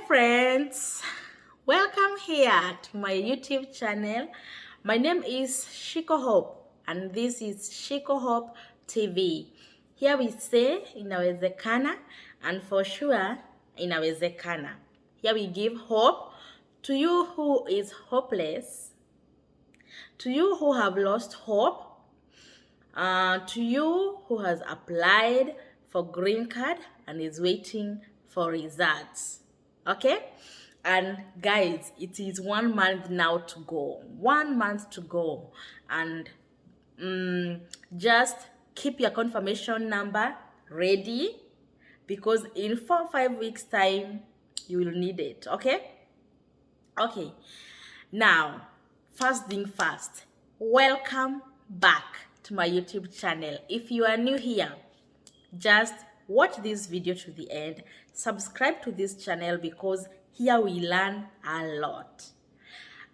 Friends, welcome here to my YouTube channel. My name is Shiko Hope and this is Shiko Hope TV. Here we say inawezekana and for sure inawezekana. Here we give hope to you who is hopeless, to you who have lost hope, to you who has applied for green card and is waiting for results. Okay, and guys, it is 1 month now to go, 1 month to go, and just keep your confirmation number ready because in 4 or 5 weeks time you will need it. Okay, now first thing first, welcome back to my YouTube channel. If you are new here, just watch this video to the end, subscribe to this channel because here we learn a lot.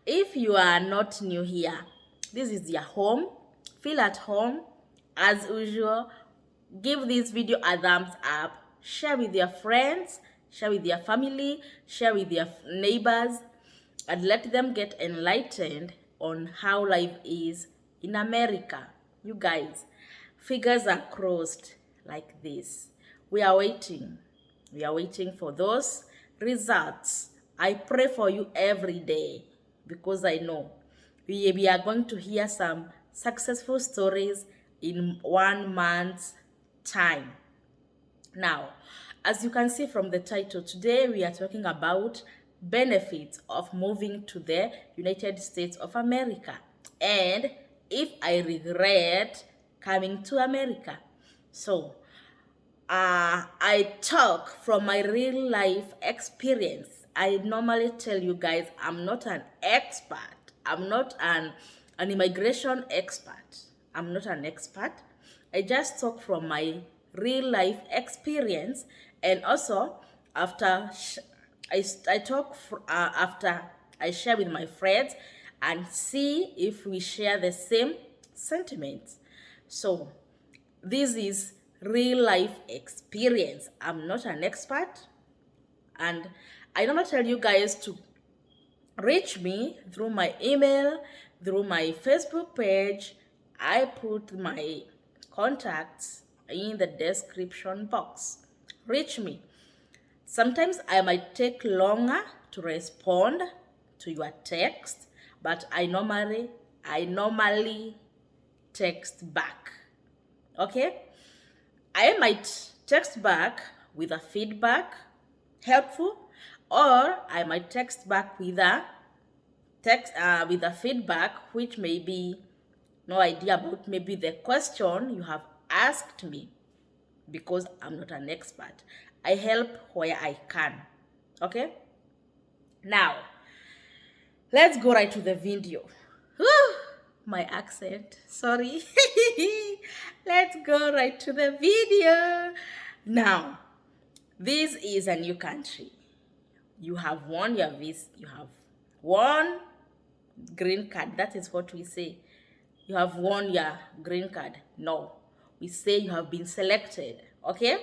If you are not new here, this is your home. Feel at home. As usual, give this video a thumbs up, share with your friends, share with your family, share with your neighbors, and let them get enlightened on how life is in America. You guys, fingers are crossed like this. We are waiting for those results. I pray for you every day because I know we are going to hear some successful stories in 1 month's time. Now, as you can see from the title, today we are talking about benefits of moving to the United States of America and if I regret coming to America. So, I talk from my real life experience. I normally tell you guys I'm not an expert. I'm not an immigration expert. I'm not an expert. I just talk from my real life experience, and also after I talk after I share with my friends and see if we share the same sentiments. So this is real life experience. I'm not an expert, and I don't tell you guys to reach me through my email, through my Facebook page. I put my contacts in the description box. Reach me. Sometimes I might take longer to respond to your text, but I normally text back. Okay? I might text back with a feedback, helpful, or I might text back with a feedback which may be no idea about maybe the question you have asked me because I'm not an expert. I help where I can. Okay? Now, let's go right to the video. Whew, my accent, sorry. Let's go right to the video. Now, this is a new country. You have won your visa. You have won green card. That is what we say. You have won your green card. No, we say you have been selected. Okay?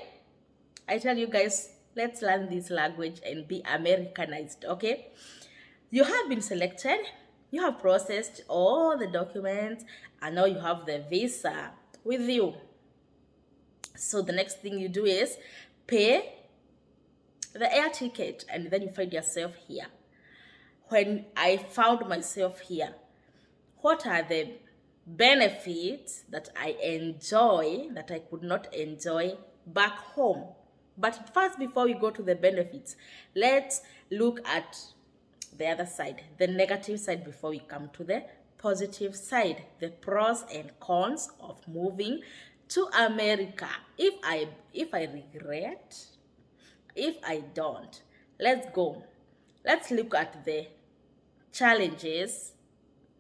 I tell you guys, let's learn this language and be Americanized. Okay? You have been selected. You have processed all the documents, and now you have the visa with you. So the next thing you do is pay the air ticket, and then you find yourself here. When I found myself here, what are the benefits that I enjoy that I could not enjoy back home? But first, before we go to the benefits, let's look at the other side, the negative side, before we come to the positive side, the pros and cons of moving to America. If I regret, if I don't, let's go. Let's look at the challenges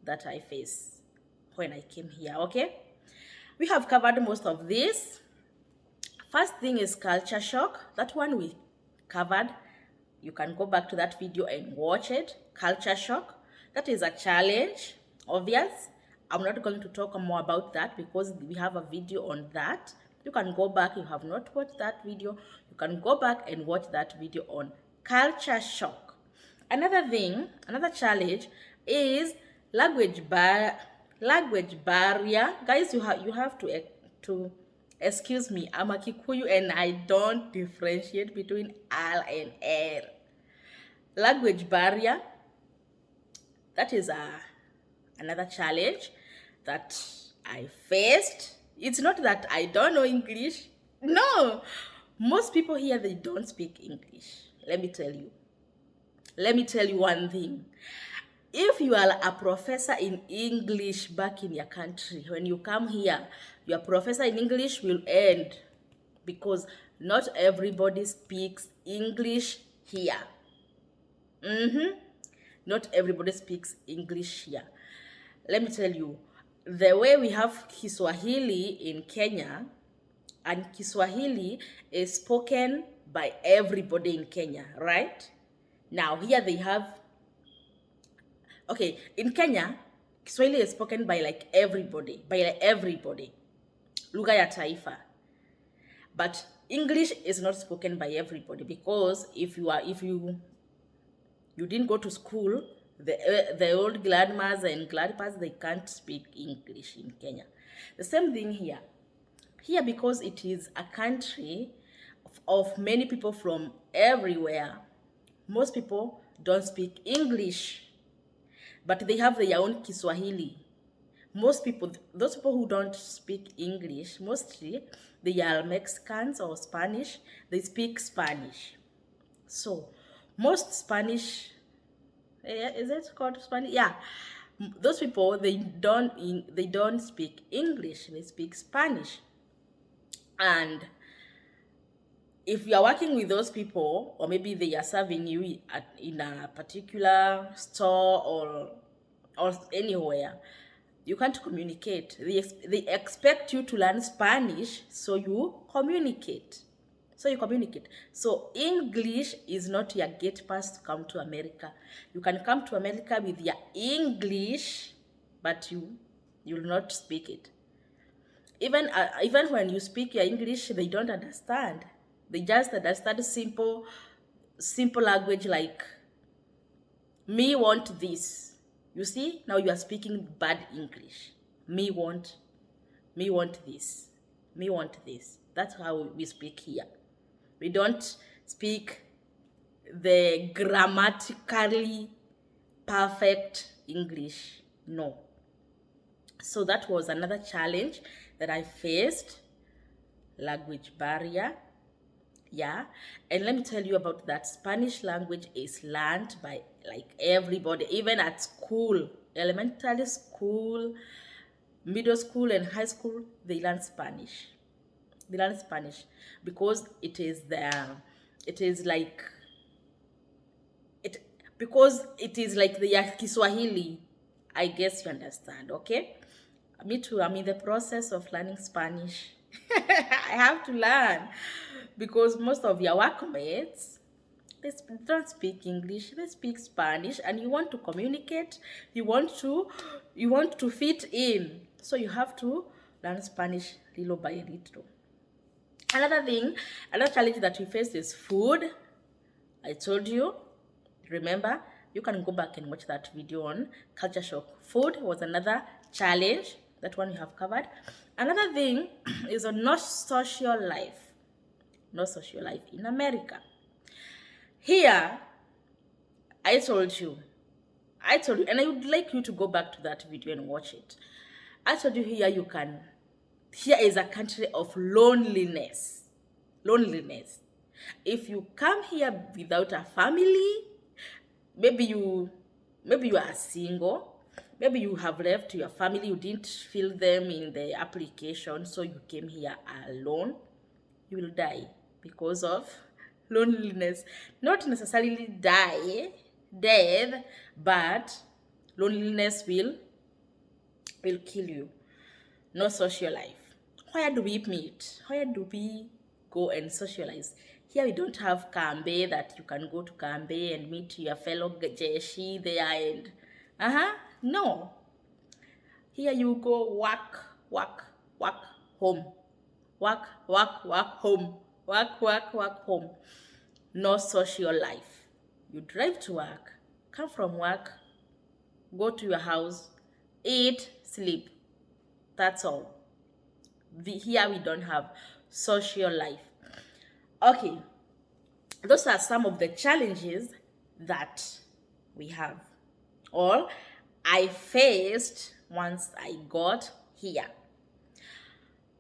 that I face when I came here. Okay, we have covered most of this. First thing is culture shock. That one we covered. You can go back to that video and watch it. Culture shock. That is a challenge, obvious. I'm not going to talk more about that because we have a video on that. You can go back. You have not watched that video. You can go back and watch that video on culture shock. Another challenge is language barrier. Guys, you have to excuse me. I'm a Kikuyu and I don't differentiate between L and L. Language barrier, that is another challenge that I faced. It's not that I don't know English. No, most people here, they don't speak English. Let me tell you one thing. If you are a professor in English back in your country, when you come here, your professor in English will end, because not everybody speaks English here. Not everybody speaks English here. Let me tell you, the way we have Kiswahili in Kenya, and Kiswahili is spoken by everybody in Kenya, right? Now here they have, okay, in Kenya, Kiswahili is spoken by like everybody, lugha ya taifa. But English is not spoken by everybody, because if you didn't go to school, the old grandmas and grandpas, they can't speak English in Kenya. The same thing here. Here, because it is a country of many people from everywhere, most people don't speak English, but they have their own Kiswahili. Most people, those people who don't speak English, mostly they are Mexicans or Spanish, they speak Spanish. So most Spanish, is it called Spanish? Yeah, those people, they don't speak English, they speak Spanish. And if you are working with those people, or maybe they are serving you in a particular store or anywhere, you can't communicate. They expect you to learn Spanish, so you communicate. So English is not your gate pass to come to America. You can come to America with your English, but you will not speak it. Even when you speak your English, they don't understand. They just understand simple language like, me want this. You see, now you are speaking bad English. Me want this. Me want this. That's how we speak here. We don't speak the grammatically perfect English. No. So that was another challenge that I faced, language barrier. Yeah, and let me tell you about that. Spanish language is learned by like everybody, even at school, elementary school, middle school, and high school. They learn Spanish. Because because it is like the Kiswahili. I guess you understand, okay? Me too, I'm in the process of learning Spanish. I have to learn, because most of your workmates, they don't speak English, they speak Spanish, and you want to communicate, you want to fit in, so you have to learn Spanish little by little. Another challenge that we face is food. I told you, remember, you can go back and watch that video on culture shock. Food was another challenge. That one we have covered. Another thing is on no social life in America. Here, I told you, and I would like you to go back to that video and watch it. I told you here is a country of loneliness. If you come here without a family, maybe you are single, maybe you have left your family, you didn't fill them in the application, so you came here alone, you will die because of loneliness. Not necessarily death, but loneliness will kill you. No social life. Where do we meet? Where do we go and socialize? Here we don't have Kambe, that you can go to Kambe and meet your fellow Jeshi there and no. Here you go work, home. Work, home. Work, home. No social life. You drive to work, come from work, go to your house, eat, sleep. That's all. Here we don't have social life. Okay, those are some of the challenges that we have, or I faced once I got here.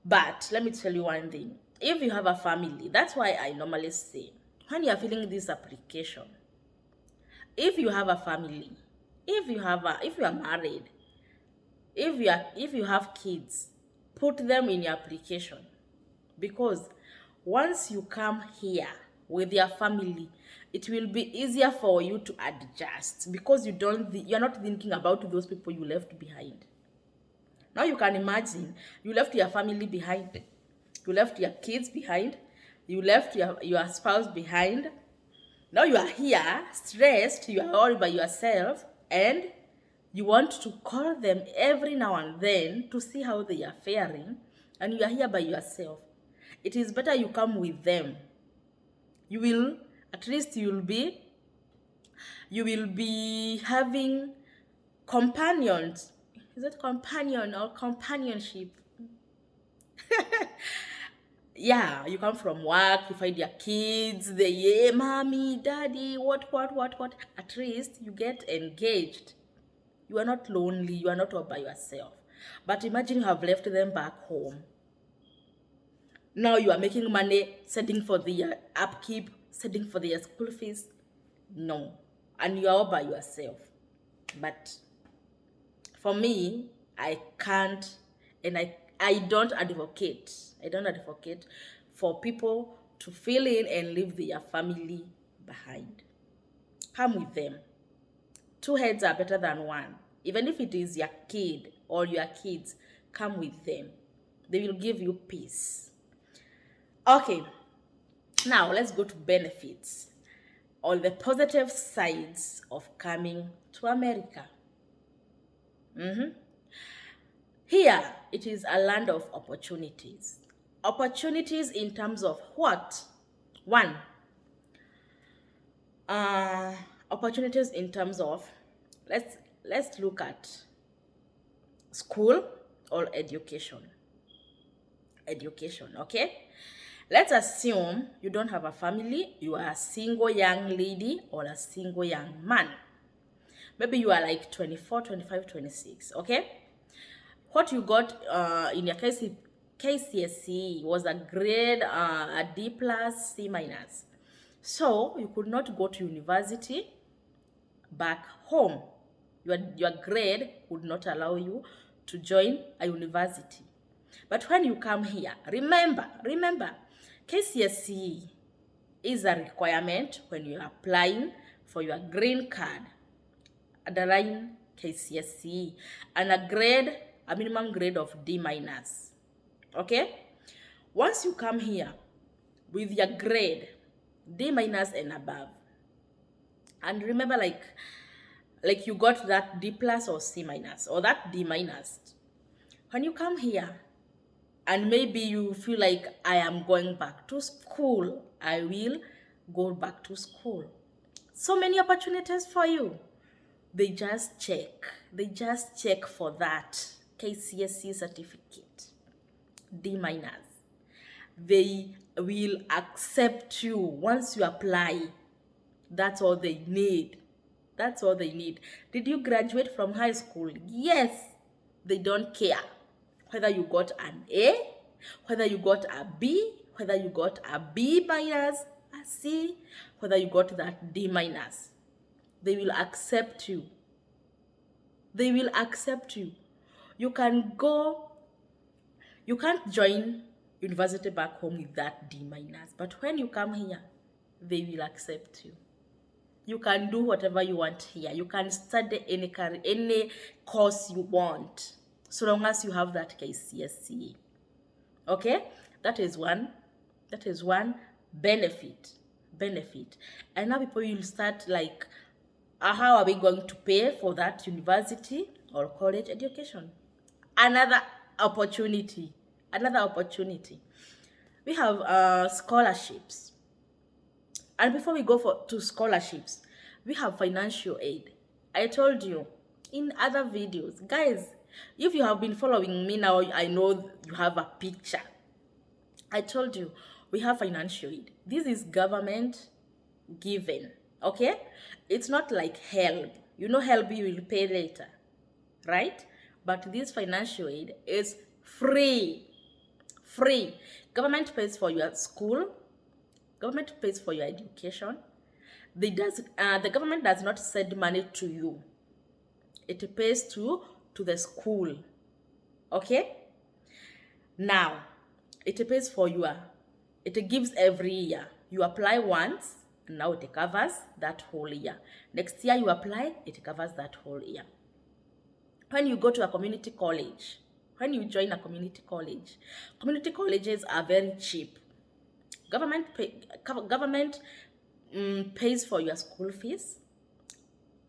But let me tell you one thing. If you have a family, that's why I normally say, when you are filling this application, if you have a family, if you are married, if you have kids, put them in your application, because once you come here with your family, it will be easier for you to adjust, because you're not thinking about those people you left behind. Now you can imagine, you left your family behind, you left your kids behind, you left your spouse behind. Now you are here, stressed, you are all by yourself, and you want to call them every now and then to see how they are faring, and you are here by yourself. It is better you come with them. You will be having companions. Is it companion or companionship? Yeah, you come from work, you find your kids, they, mommy, daddy, what. At least you get engaged. You are not lonely, you are not all by yourself. But imagine you have left them back home. Now you are making money, sending for their upkeep, sending for their school fees. No. And you are all by yourself. But for me, I can't, and I don't advocate for people to fill in and leave their family behind. Come with them. Two heads are better than one. Even if it is your kid or your kids, come with them. They will give you peace. Okay, now let's go to benefits, or the positive sides of coming to America. Here, it is a land of opportunities. Opportunities in terms of what? One, opportunities in terms of, let's look at school or education. Okay? Let's assume you don't have a family, you are a single young lady or a single young man. Maybe you are like 24, 25, 26, okay? What you got in your KCSE was a grade, a D plus, C minus. So you could not go to university back home. Your grade would not allow you to join a university. But when you come here, remember, KCSE is a requirement when you are applying for your green card. Underline KCSE, and a minimum grade of D minus. Okay? Once you come here with your grade D minus and above, and remember, like you got that D plus or C minus or that D minus, when you come here and maybe you feel like, I am going back to school, I will go back to school. So many opportunities for you. They just check for that KCSE certificate, D minus. They will accept you once you apply. That's all they need. Did you graduate from high school? Yes. They don't care whether you got an A, whether you got a B, whether you got a B minus, a C, whether you got that D minus. They will accept you. You can't join university back home with that D minus. But when you come here, they will accept you. You can do whatever you want here. You can study any course you want, so long as you have that KCSE. Okay? That is one benefit. And now people will start like, how are we going to pay for that university or college education? Another opportunity. We have scholarships. And before we go to scholarships, we have financial aid. I told you in other videos, guys, if you have been following me now, I know you have a picture. I told you we have financial aid. This is government given, okay? It's not like help. You know, help you will pay later, right? But this financial aid is free. Free. Government pays for your school. Government pays for your education. The government does not send money to you. It pays to the school. Okay? Now, it pays for it gives every year. You apply once, and now it covers that whole year. Next year you apply, it covers that whole year. When you go to a community college, when you join a community colleges are very cheap. Government pays for your school fees.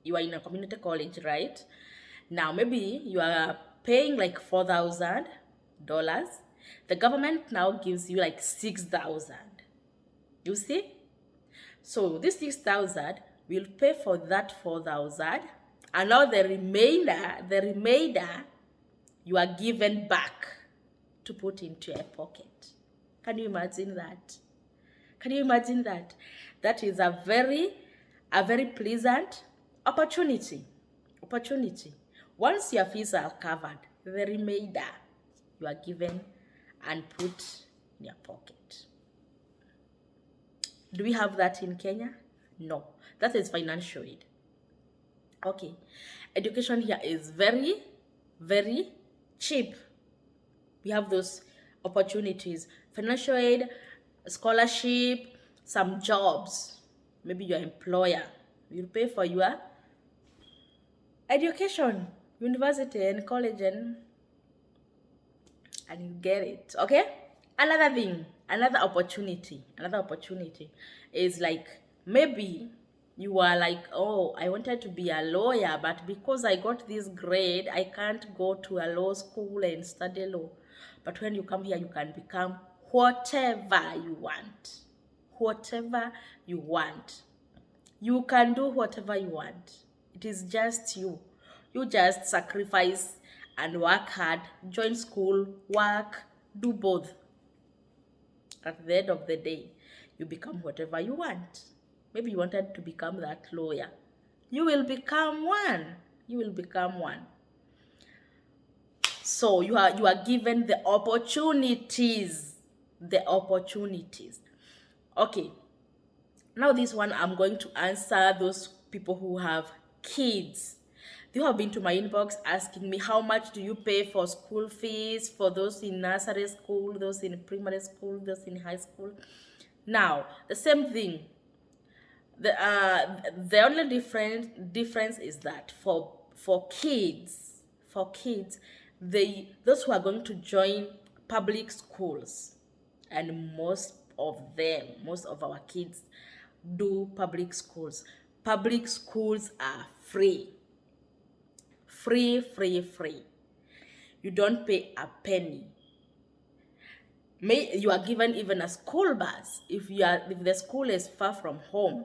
You are in a community college, right? Now maybe you are paying like $4,000. The government now gives you like 6,000. You see? So this 6,000 will pay for that 4,000, and now the remainder you are given back to put into your pocket. Can you imagine that? Can you imagine that? That is a very pleasant opportunity. Once your fees are covered, the remainder you are given and put in your pocket. Do we have that in Kenya? No. That is financial aid. Okay. Education here is very, very cheap. We have those opportunities. Financial aid, scholarship, some jobs. Maybe your employer will pay for your education, university and college, and you get it. Okay? Another thing, another opportunity is like, maybe you are like, oh, I wanted to be a lawyer, but because I got this grade, I can't go to a law school and study law. But when you come here, you can become whatever you want. Whatever you want. You can do whatever you want. It is just you. You just sacrifice and work hard, join school, work, do both. At the end of the day, you become whatever you want. Maybe you wanted to become that lawyer. You will become one. So you are given the opportunities. Okay. Now this one, I'm going to answer those people who have kids. You have been to my inbox asking me, how much do you pay for school fees for those in nursery school, those in primary school, those in high school? Now, the same thing. The only difference is that for kids, those who are going to join public schools, and most of our kids do public schools. Public schools are free. You don't pay a penny. You are given even a school bus. If the school is far from home,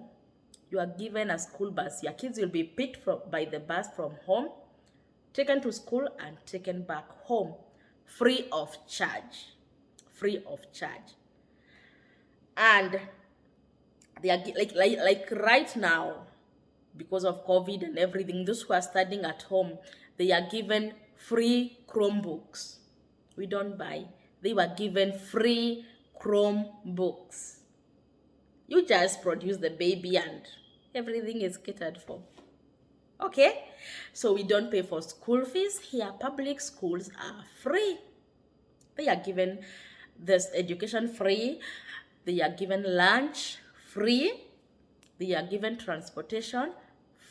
you are given a school bus. Your kids will be picked by the bus from home, taken to school and taken back home, free of charge. And they are like right now, because of COVID and everything, those who are studying at home, they are given free Chromebooks. We don't buy. They were given free Chromebooks. You just produce the baby and everything is catered for. Okay? So we don't pay for school fees. Here, public schools are free. They are given this education free. They are given lunch free. They are given transportation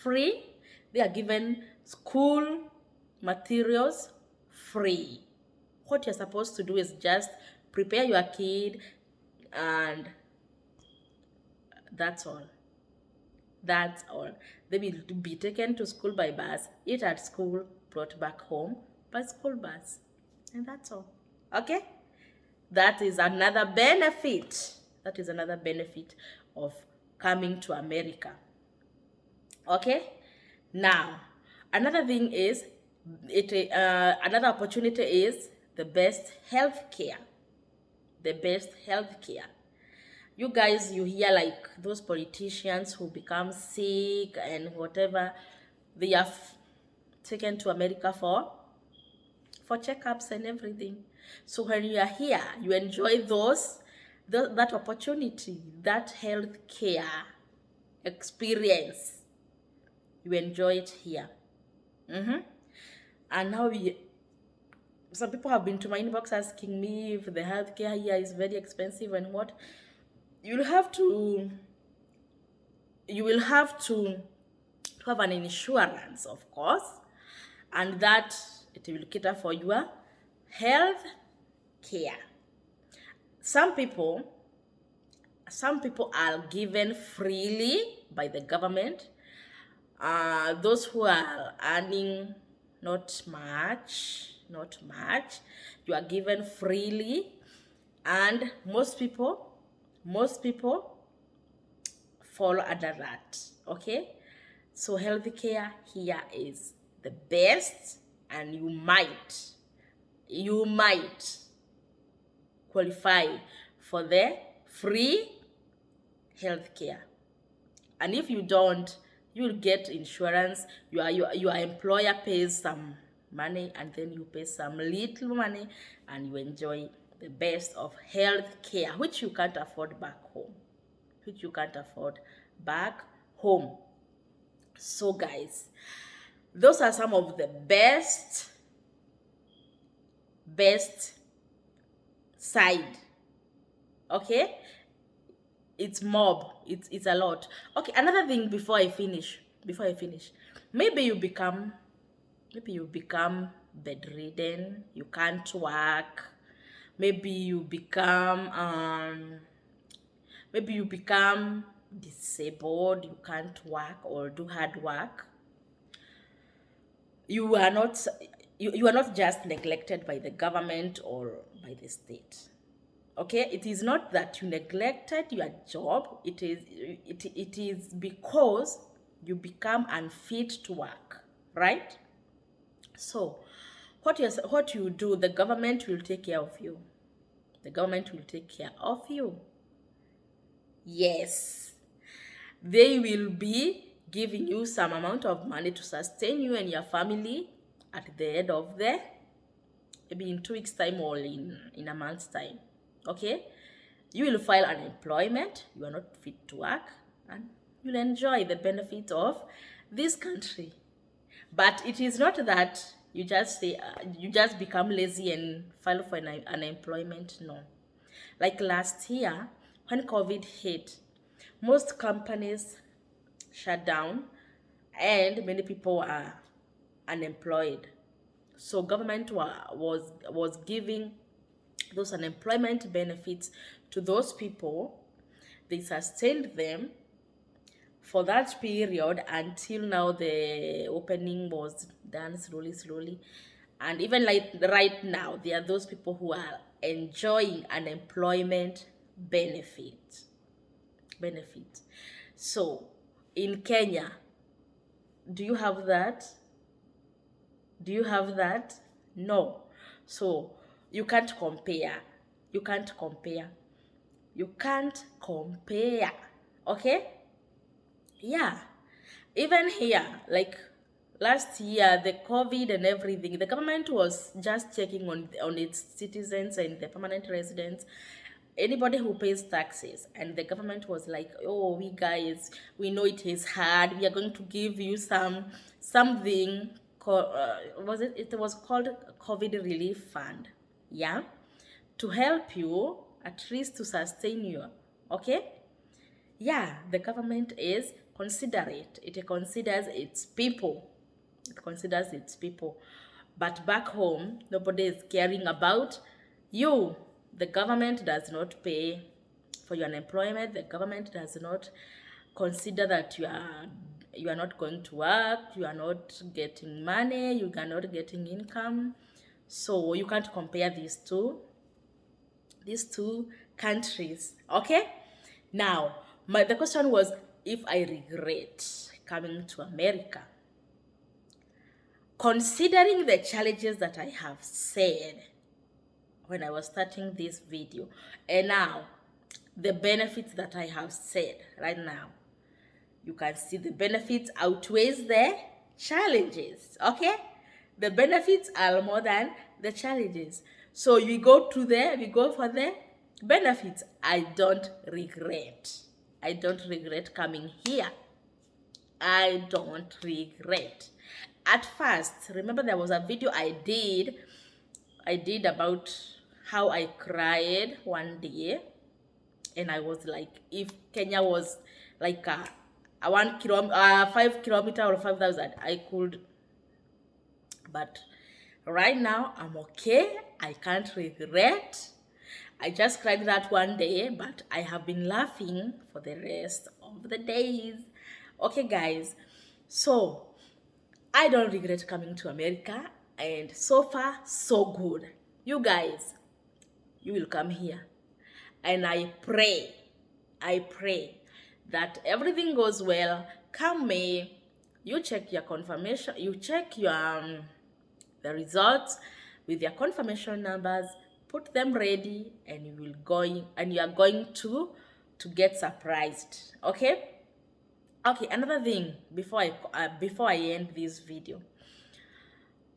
free. They are given school materials free. What you're supposed to do is just prepare your kid, and that's all. They will be taken to school by bus, eat at school, brought back home by school bus, and that's all. Okay? That is another benefit of coming to America. Okay, now another thing is another opportunity is the best health care. The best health care. You guys, you hear like those politicians who become sick and whatever, they are taken to America for checkups and everything. So when you are here, you enjoy that opportunity, that health care experience. You enjoy it here. And now some people have been to my inbox asking me if the healthcare here is very expensive and what. You'll have to you will have to have an insurance, of course, and that it will cater for your health care. Some people are given freely by the government. Those who are earning not much, you are given freely, and most people fall under that. Okay, so healthcare here is the best, and you might qualify for the free healthcare. And if you don't, you'll get insurance. Your employer pays some money, and then you pay some little money, and you enjoy the best of health care, which you can't afford back home. So guys, those are some of the best side. Okay, it's a lot. Okay, another thing before I finish, maybe you become bedridden, you can't work. Maybe you become disabled, you can't work or do hard work. You are not just neglected by the government or by the state. Okay, it is not that you neglected your job. It is because you become unfit to work, right? So what you do, the government will take care of you. Yes, they will be giving you some amount of money to sustain you and your family at the end of maybe in 2 weeks time or in a month's time. Okay, you will file unemployment. You are not fit to work, and you'll enjoy the benefits of this country. But it is not that you just become lazy and file for unemployment. No, like last year when COVID hit, most companies shut down and many people are unemployed. So government was giving those unemployment benefits to those people. They sustained them for that period until now. The opening was done slowly, and even like right now, there are those people who are enjoying unemployment benefit. So in Kenya, do you have that? No. So you can't compare. Okay, yeah. Even here, like last year, the COVID and everything, the government was just checking on its citizens and the permanent residents, anybody who pays taxes, and the government was like, oh, we know it is hard, we are going to give you something it was called COVID relief fund, yeah, to help you, at least to sustain you. Okay, yeah, the government is considerate. It considers its people. But back home, nobody is caring about you. The government does not pay for your unemployment. The government does not consider that you are not going to work, you are not getting money, you are not getting income. So you can't compare these two countries. Okay, now the question was if I regret coming to America. Considering the challenges that I have said when I was starting this video, and now the benefits that I have said right now, you can see the benefits outweighs the challenges. Okay, the benefits are more than the challenges. So we go for the benefits. I don't regret coming here. I don't regret. At first, remember there was a video I did about how I cried one day, and I was like, if Kenya was like a 5 kilometer or 5,000, I could. But right now I'm okay. I can't regret. I just cried that one day, but I have been laughing for the rest of the days. Okay, guys, so I don't regret coming to America, and so far so good. You guys, you will come here, and I pray that everything goes well. Come May, you check your confirmation, you check your the results with your confirmation numbers, put them ready, and you are going to get surprised. Okay, another thing before I end this video,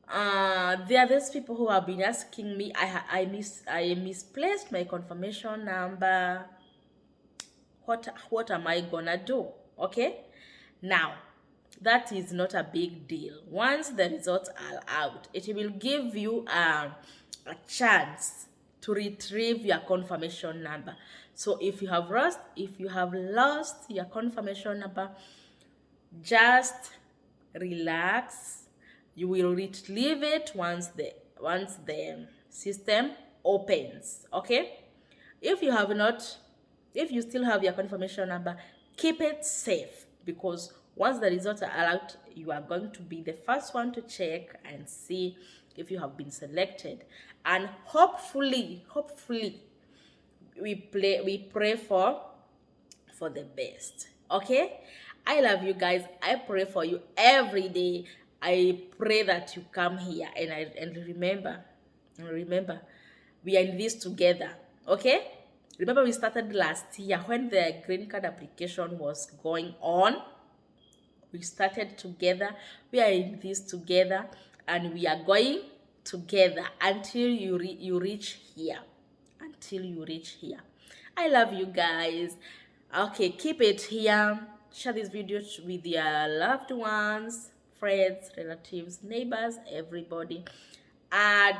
there are those people who have been asking me, I misplaced my confirmation number. What am I gonna do? Okay, now that is not a big deal. Once the results are out, it will give you a chance to retrieve your confirmation number. So if you have lost your confirmation number, just relax. You will retrieve it once the system opens. Okay, if you still have your confirmation number, keep it safe, because once the results are out, you are going to be the first one to check and see if you have been selected. And hopefully we pray for the best. Okay, I love you guys. I pray for you every day. I pray that you come here, and remember, we are in this together. Okay, remember we started last year when the green card application was going on. We started together. We are in this together, and we are going together until you reach here. I love you guys. Okay, keep it here. Share this video with your loved ones, friends, relatives, neighbors, everybody. And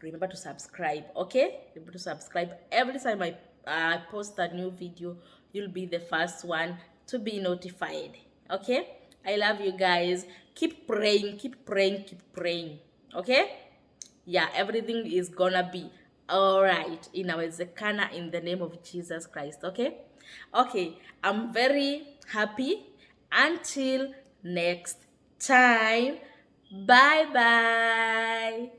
remember to subscribe. Okay, remember to subscribe. Every time I post a new video, you'll be the first one to be notified. Okay, I love you guys. Keep praying. Okay, yeah, everything is gonna be all right in our Zekana, in the name of Jesus Christ. Okay, I'm very happy. Until next time, bye.